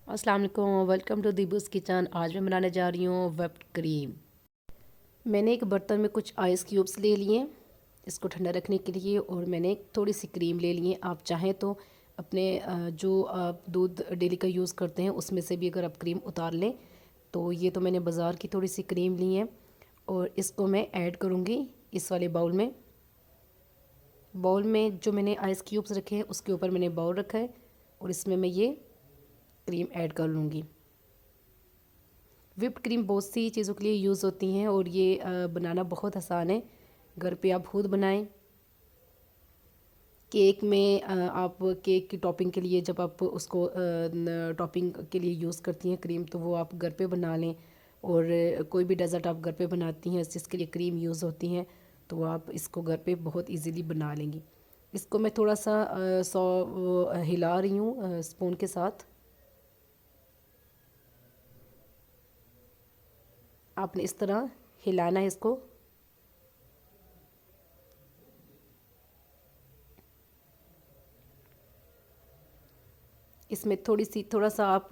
अस्सलाम वालेकुम, welcome to दीबूस kitchen. आज मैं बनाने जा रही हूँ व्हिप्ड क्रीम। मैंने एक बर्तन में कुछ आइस क्यूब्स ले लिए इसको ठंडा रखने के लिए, और मैंने थोड़ी सी क्रीम ले ली है। आप चाहें तो अपने जो आप दूध डेली का यूज़ करते हैं उसमें से भी अगर आप क्रीम उतार लें। तो ये तो मैंने बाज़ार की थोड़ी सी क्रीम ली है, और इसको मैं ऐड करूँगी इस वाले बाउल में जो मैंने आइस क्यूब्स रखे हैं उसके ऊपर मैंने बाउल रखा है, और इसमें मैं ये क्रीम ऐड कर लूँगी। विप्ड क्रीम बहुत सी चीज़ों के लिए यूज़ होती हैं, और ये बनाना बहुत आसान है। घर पे आप खुद बनाएं। केक में आप केक की टॉपिंग के लिए जब आप उसको टॉपिंग के लिए यूज़ करती हैं क्रीम, तो वो आप घर पे बना लें। और कोई भी डेज़र्ट आप घर पे बनाती हैं जिसके लिए क्रीम यूज़ होती हैं, तो आप इसको घर पे बहुत इजीली बना लेंगी। इसको मैं थोड़ा सा हिला रही हूँ स्पून के साथ। आपने इस तरह हिलाना है इसको। इसमें थोड़ा सा आप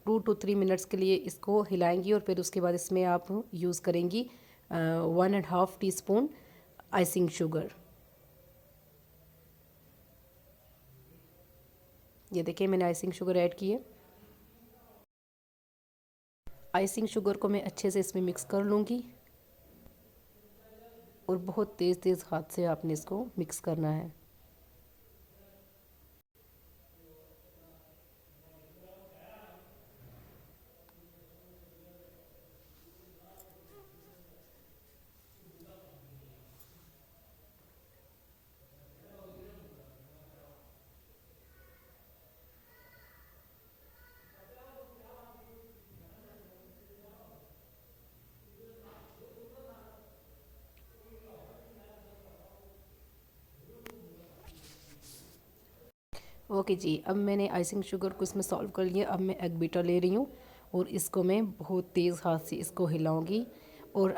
2 to 3 मिनट्स के लिए इसको हिलाएंगी, और फिर उसके बाद इसमें आप यूज़ करेंगी 1.5 टीस्पून आइसिंग शुगर। ये देखिए मैंने आइसिंग शुगर ऐड की है। आइसिंग शुगर को मैं अच्छे से इसमें मिक्स कर लूँगी, और बहुत तेज़ तेज़ हाथ से आपने इसको मिक्स करना है। ओके जी, अब मैंने आइसिंग शुगर को इसमें सॉल्व कर लिया। अब मैं एग बीटर ले रही हूँ, और इसको मैं बहुत तेज़ हाथ से इसको हिलाऊंगी। और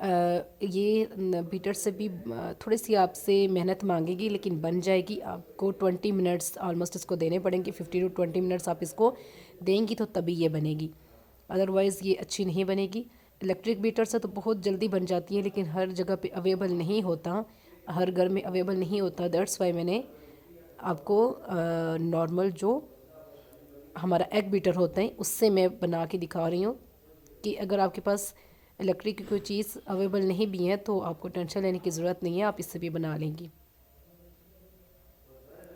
ये बीटर से भी थोड़ी सी आपसे मेहनत मांगेगी, लेकिन बन जाएगी। आपको 20 मिनट्स ऑलमोस्ट इसको देने पड़ेंगे। 50 to 20 मिनट्स आप इसको देंगी तो तभी ये बनेगी, अदरवाइज़ ये अच्छी नहीं बनेगी। इलेक्ट्रिक बीटर से तो बहुत जल्दी बन जाती है, लेकिन हर जगह पे अवेलेबल नहीं होता, हर घर में अवेलेबल नहीं होता। दैट्स वाई मैंने आपको नॉर्मल जो हमारा एग बीटर होता है उससे मैं बना के दिखा रही हूँ, कि अगर आपके पास इलेक्ट्रिक की कोई चीज़ अवेलेबल नहीं भी है तो आपको टेंशन लेने की ज़रूरत नहीं है, आप इससे भी बना लेंगी।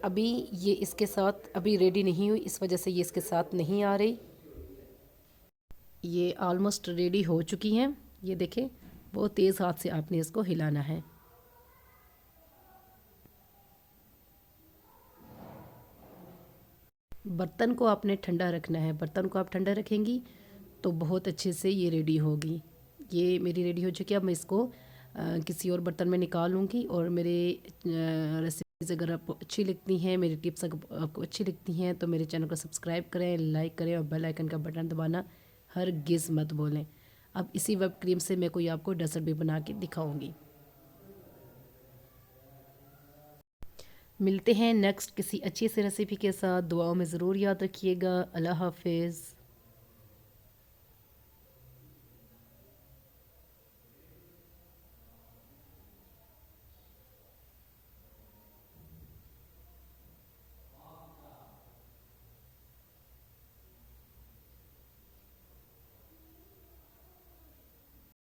अभी ये इसके साथ अभी रेडी नहीं हुई, इस वजह से ये इसके साथ नहीं आ रही। ये ऑलमोस्ट रेडी हो चुकी हैं। ये देखें, बहुत तेज़ हाथ से आपने इसको हिलाना है। बर्तन को आपने ठंडा रखना है। बर्तन को आप ठंडा रखेंगी तो बहुत अच्छे से ये रेडी होगी। ये मेरी रेडी हो चुकी है। अब मैं इसको किसी और बर्तन में निकालूंगी। और मेरे रेसिपीज़ अगर आपको अच्छी लगती हैं, मेरी टिप्स अगर आपको अच्छी लगती हैं, तो मेरे चैनल को सब्सक्राइब करें, लाइक करें, और बेल आइकन का बटन दबाना हरगिज़ मत भूलें। अब इसी वेब क्रीम से मैं कोई आपको डेजर्ट भी बना के दिखाऊंगी। मिलते हैं नेक्स्ट किसी अच्छी सी रेसिपी के साथ। दुआओं में ज़रूर याद रखिएगा। अल्लाह हाफिज़।